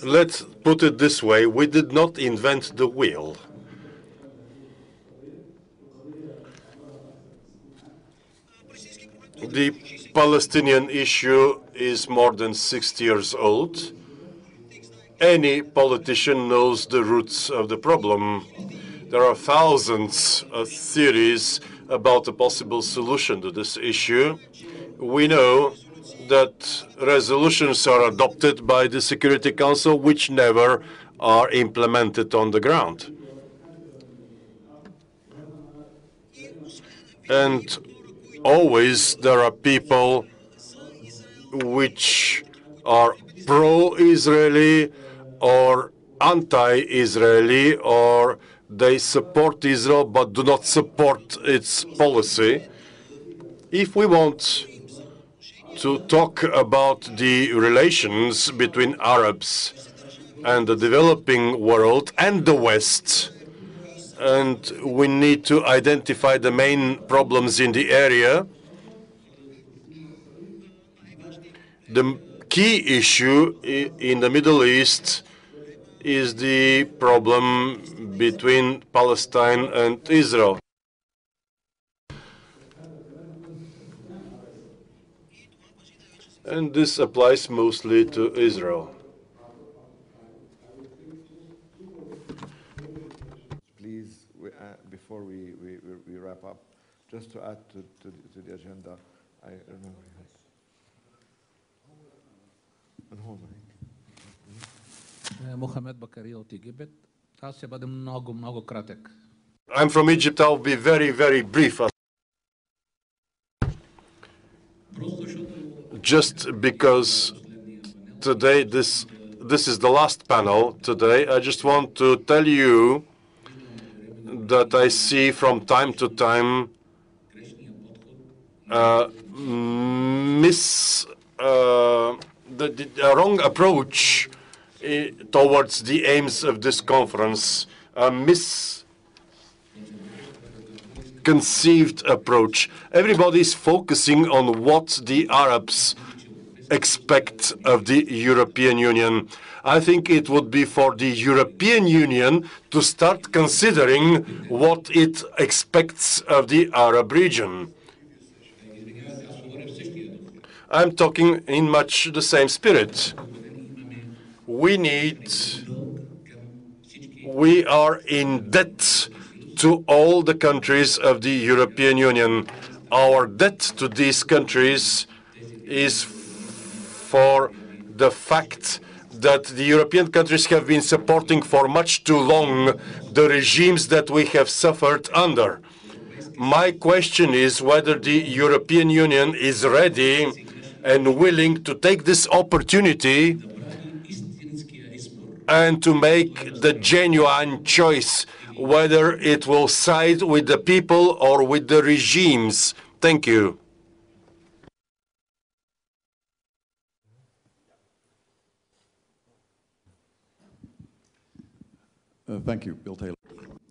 Let's put it this way, we did not invent the wheel. The Palestinian issue is more than 60 years old. Any politician knows the roots of the problem. There are thousands of theories about a possible solution to this issue. We know that resolutions are adopted by the Security Council which never are implemented on the ground. And always there are people which are pro-Israeli or anti-Israeli, or they support Israel but do not support its policy. If we want to talk about the relations between Arabs and the developing world and the West, and we need to identify the main problems in the area, the key issue in the Middle East is the problem between Palestine and Israel. And this applies mostly to Israel. Please, before we wrap up, just to add to the agenda, I remember. I'm from Egypt. I'll be very, very brief. Just because today this is the last panel today, I just want to tell you that I see from time to time the wrong approach towards the aims of this conference, a misconceived approach. Everybody is focusing on what the Arabs expect of the European Union. I think it would be for the European Union to start considering what it expects of the Arab region. I'm talking in much the same spirit. We are in debt to all the countries of the European Union. Our debt to these countries is for the fact that the European countries have been supporting for much too long the regimes that we have suffered under. My question is whether the European Union is ready and willing to take this opportunity and to make the genuine choice whether it will side with the people or with the regimes. Thank you. Thank you, Bill Taylor,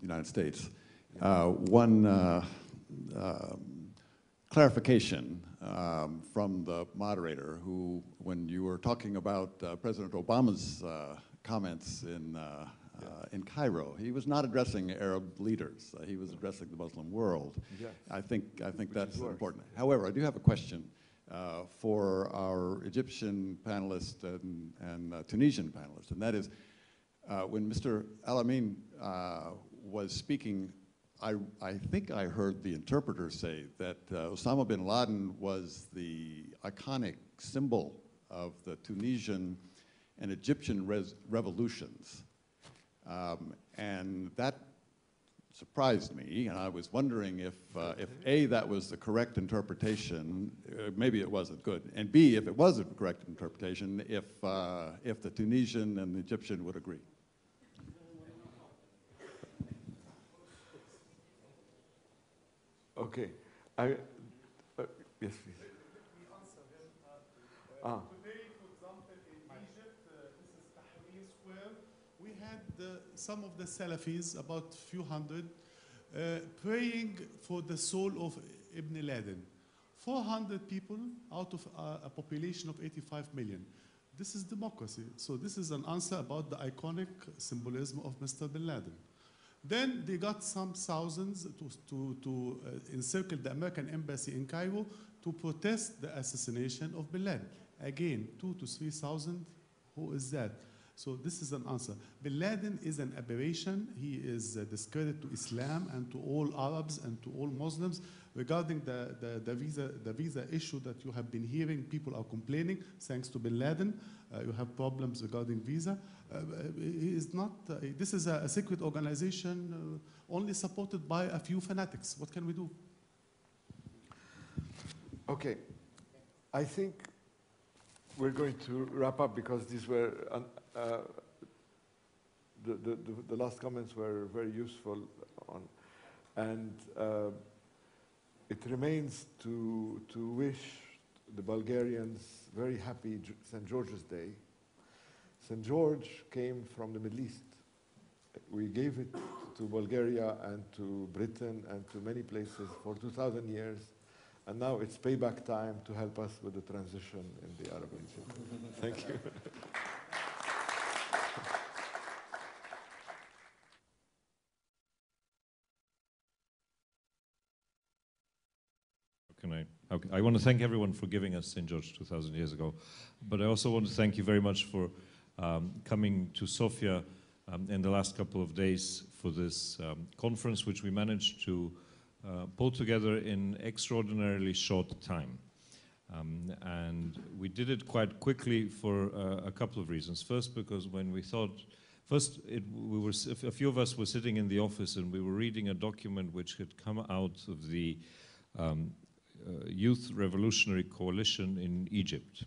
United States. One clarification from the moderator who, when you were talking about President Obama's comments in Cairo, he was not addressing Arab leaders. He was addressing the Muslim world. Yes. I think that's important. However, I do have a question for our Egyptian panelist and Tunisian panelist, and that is, when Mr. Alamin was speaking, I think I heard the interpreter say that Osama bin Laden was the iconic symbol of the Tunisian and Egyptian revolutions. And that surprised me, and I was wondering if A, that was the correct interpretation, maybe it wasn't good, and B, if it was a correct interpretation, if the Tunisian and the Egyptian would agree. Okay. Yes, please. Today, for example, in Egypt, this is Tahrir Square, we had some of the Salafis, about a few hundred, praying for the soul of Ibn Laden. 400 people out of a population of 85 million. This is democracy. So this is an answer about the iconic symbolism of Mr. Bin Laden. Then they got some thousands to encircle the American embassy in Cairo to protest the assassination of Bin Laden. Again, 2,000 to 3,000. Who is that? So this is an answer. Bin Laden is an aberration. He is a discredit to Islam and to all Arabs and to all Muslims. Regarding the visa issue that you have been hearing, people are complaining. Thanks to Bin Laden, you have problems regarding visa. He is not. This is a secret organization only supported by a few fanatics. What can we do? Okay, I think we're going to wrap up because these were the last comments were very useful and it remains to wish the Bulgarians very happy St. George's Day. St. George came from the Middle East. We gave it to Bulgaria and to Britain and to many places for 2,000 years. And now it's payback time to help us with the transition in the Arab region. Thank you. I want to thank everyone for giving us St. George 2,000 years ago, but I also want to thank you very much for coming to Sofia in the last couple of days for this conference, which we managed to pull together in extraordinarily short time. And we did it quite quickly for a couple of reasons. First, because when we thought, a few of us were sitting in the office and we were reading a document which had come out of the Youth Revolutionary Coalition in Egypt.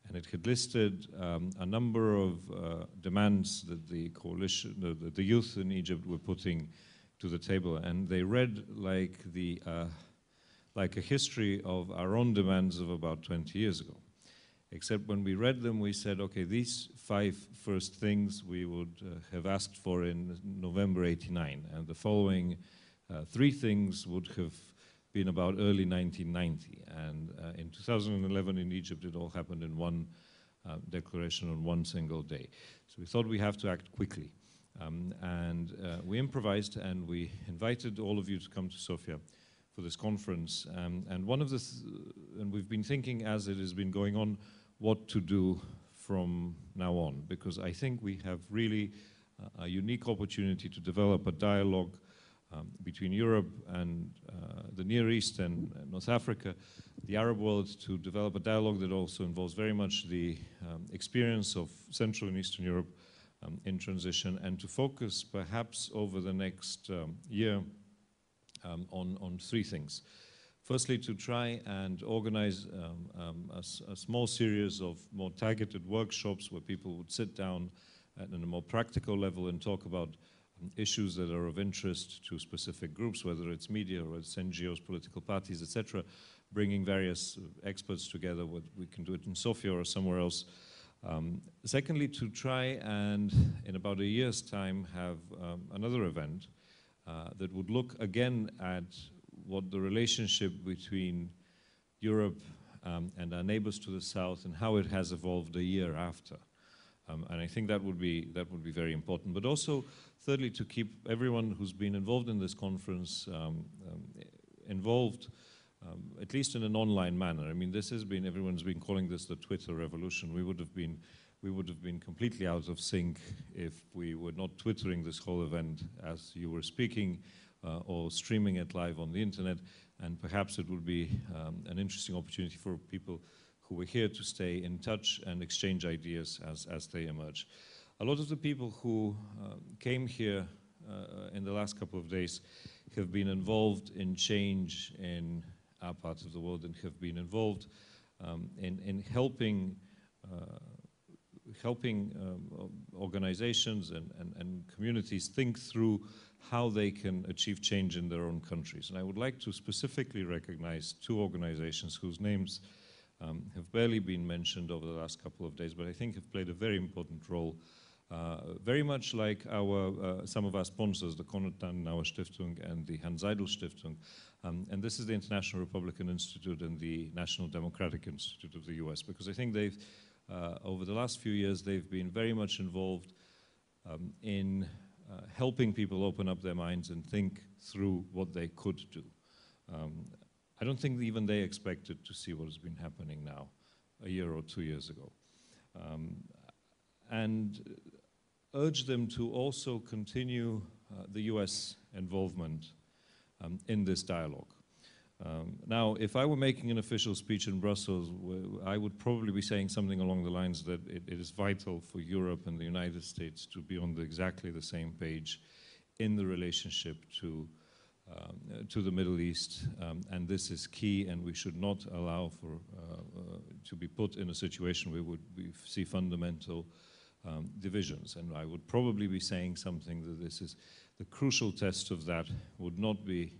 And it had listed a number of demands that the coalition, the youth in Egypt were putting to the table, and they read like a history of our own demands of about 20 years ago. Except when we read them, we said, okay, these 5 first things we would have asked for in November '89, and the following 3 things would have been about early 1990. And in 2011 in Egypt, it all happened in one declaration on one single day. So we thought we have to act quickly. We improvised and we invited all of you to come to Sofia for this conference. And we've been thinking as it has been going on what to do from now on, because I think we have really a unique opportunity to develop a dialogue between Europe and the Near East and North Africa, the Arab world, to develop a dialogue that also involves very much the experience of Central and Eastern Europe in transition, and to focus perhaps over the next year on 3 things. Firstly, to try and organize a small series of more targeted workshops where people would sit down at a more practical level and talk about issues that are of interest to specific groups, whether it's media or it's NGOs, political parties, etc., bringing various experts together. We can do it in Sofia or somewhere else. Secondly, to try and, in about a year's time, have another event that would look again at what the relationship between Europe and our neighbors to the south and how it has evolved a year after. And I think that would be very important. But also, thirdly, to keep everyone who's been involved in this conference involved, at least in an online manner. I mean, everyone's been calling this the Twitter revolution. We would have been completely out of sync if we were not Twittering this whole event as you were speaking or streaming it live on the internet. And perhaps it would be an interesting opportunity for people who were here to stay in touch and exchange ideas as they emerge. A lot of the people who came here in the last couple of days have been involved in change in our part of the world and have been involved in helping organizations and communities think through how they can achieve change in their own countries. And I would like to specifically recognize 2 organizations whose names have barely been mentioned over the last couple of days, but I think have played a very important role, very much like some of our sponsors, the Konrad Adenauer Stiftung and the Hans Seidel Stiftung. And this is the International Republican Institute and the National Democratic Institute of the US, because I think they've over the last few years, they've been very much involved in helping people open up their minds and think through what they could do. I don't think even they expected to see what has been happening now, a year or 2 years ago. And urge them to also continue the US involvement in this dialogue. Now, if I were making an official speech in Brussels, I would probably be saying something along the lines that it is vital for Europe and the United States to be on exactly the same page in the relationship to the Middle East, and this is key, and we should not allow to be put in a situation where we see fundamental divisions. And I would probably be saying something that this is the crucial test of that would not be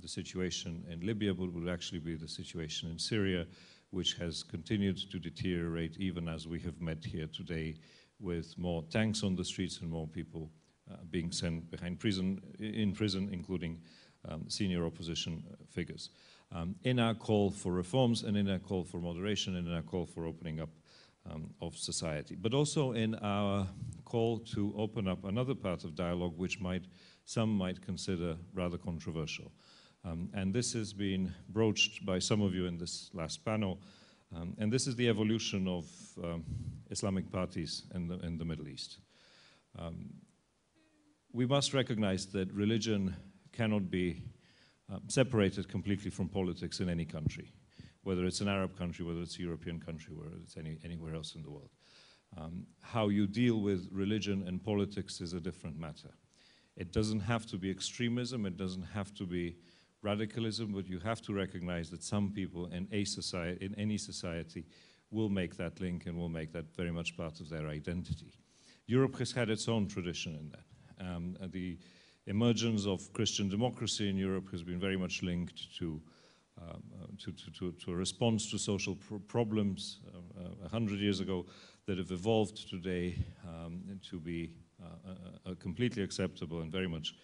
the situation in Libya, but would actually be the situation in Syria, which has continued to deteriorate even as we have met here today, with more tanks on the streets and more people being sent in prison, including senior opposition figures. In our call for reforms and in our call for moderation and in our call for opening up of society, but also in our call to open up another part of dialogue which some might consider rather controversial. And this has been broached by some of you in this last panel, and this is the evolution of Islamic parties in the Middle East. We must recognize that religion cannot be separated completely from politics in any country, whether it's an Arab country, whether it's a European country, whether it's anywhere else in the world. How you deal with religion and politics is a different matter. It doesn't have to be extremism, it doesn't have to be radicalism, but you have to recognize that some people in any society will make that link and will make that very much part of their identity. Europe has had its own tradition in that. The emergence of Christian democracy in Europe has been very much linked to a response to social problems 100 years ago that have evolved today to be a completely acceptable and very much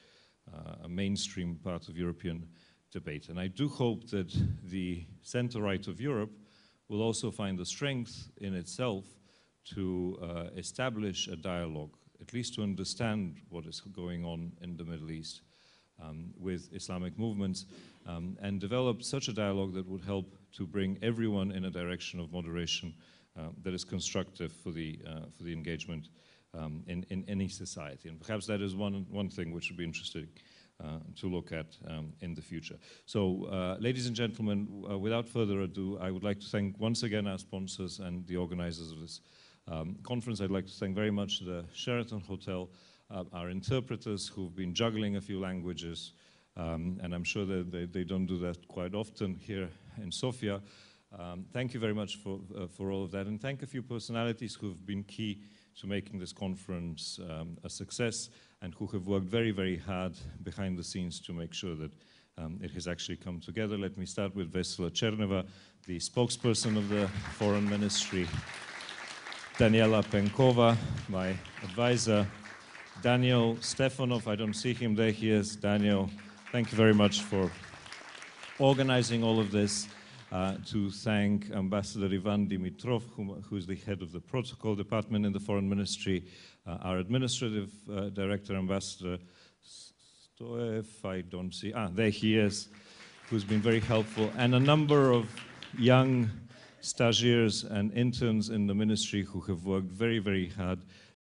a mainstream part of European debate. And I do hope that the center-right of Europe will also find the strength in itself to establish a dialogue, at least to understand what is going on in the Middle East with Islamic movements, and develop such a dialogue that would help to bring everyone in a direction of moderation that is constructive for the engagement in any society. And perhaps that is one thing which would be interesting to look at in the future. So, ladies and gentlemen, without further ado, I would like to thank once again our sponsors and the organizers of this conference. I'd like to thank very much the Sheraton Hotel, our interpreters who've been juggling a few languages, and I'm sure that they don't do that quite often here in Sofia. Thank you very much for all of that, and thank a few personalities who've been key to making this conference a success and who have worked very, very hard behind the scenes to make sure that it has actually come together. Let me start with Vesela Cherneva, the spokesperson of the Foreign Ministry, Daniela Penkova, my advisor, Daniel Stefanov, I don't see him, there he is. Daniel, thank you very much for organizing all of this. To thank Ambassador Ivan Dimitrov, who is the head of the protocol department in the Foreign Ministry, our administrative director, Ambassador Stoev, I don't see, there he is, who's been very helpful, and a number of young stagiaires and interns in the ministry who have worked very, very hard